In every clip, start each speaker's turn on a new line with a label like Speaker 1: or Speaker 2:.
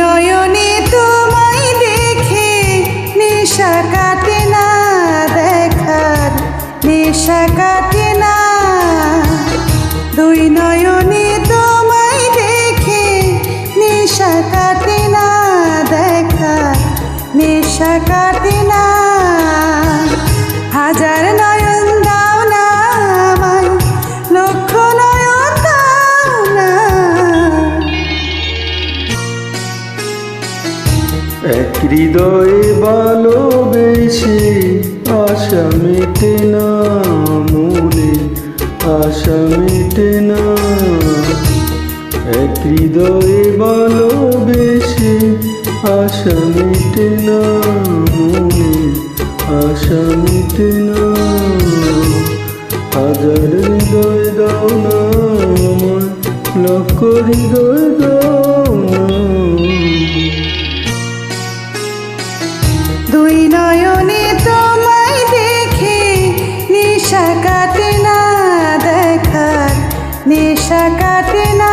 Speaker 1: নয়নে তোমায় দেখে নেশা কাটে না, দেখার নেশা কাটে না। দুই নয়নে তোমায় দেখে নেশা কাটে না, দেখার নেশা কাটে না। হাজার নয়ন দাও না আমায়, লক্ষ নয়ন দাও না।
Speaker 2: এক হৃদয়ে ভালোবেসে আশা মেটে না, মনে আশা মেটে না। এক হৃদয়ে ভালোবেসে আশা মেটে না, মনে আশা মেটে না। হাজার হৃদয় দাও না আমায়, লক্ষ হৃদয় দাও না।
Speaker 1: দুই নয়নে তোমায় দেখে নেশা কাটে না, দেখার নেশা কাটে না।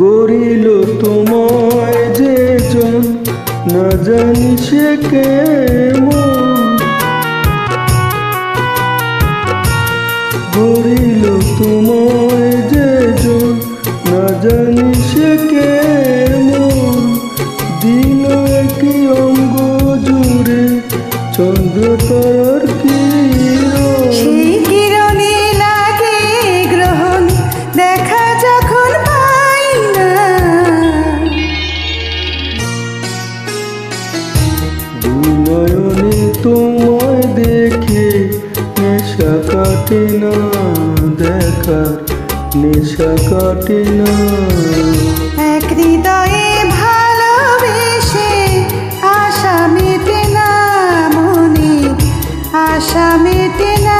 Speaker 2: গড়িল তোমায় যে জন, না জানি সে কেমন। গড়িল তোমায় যে জন, না জানি সে কেমন। দিল একই অঙ্গ জুড়ে চন্দ্র তারার কিরণ।
Speaker 1: সেই কিরণে লাগে গ্রহণ, দেখা যখন পাই না।
Speaker 2: দুই নয়নে তোমায় দেখে নেশা কাটে না, দেখার নেশা কাটে না।
Speaker 1: এক হৃদয়ে ভালোবেসে আশা মেটে না, মনে আশা মেটে না।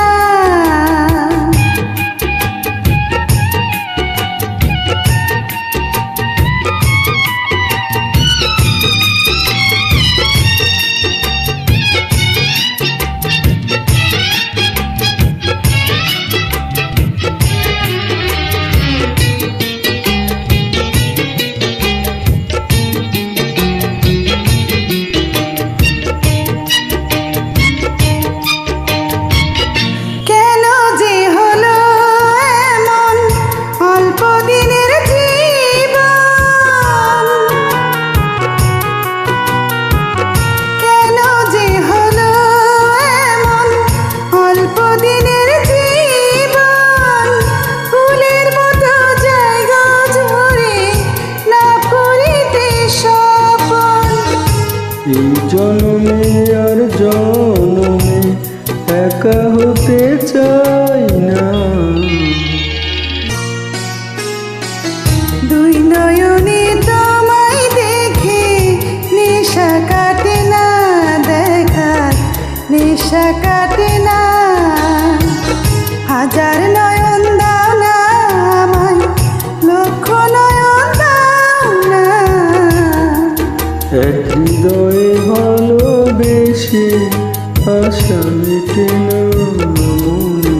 Speaker 2: এই জন্মে আর জন্মে একা হতে চাই না।
Speaker 1: দুই নয়নে তোমায় দেখে নেশা কাটে না, দেখার নেশা কাটে না। হাজার নয়ন দাও না আমায়, লক্ষ নয়ন দাও না।
Speaker 2: এক হৃদয়ে ভালোবেসে আশা মেটে না, মনে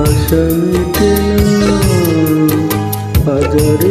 Speaker 2: আশা মেটে না। হাজার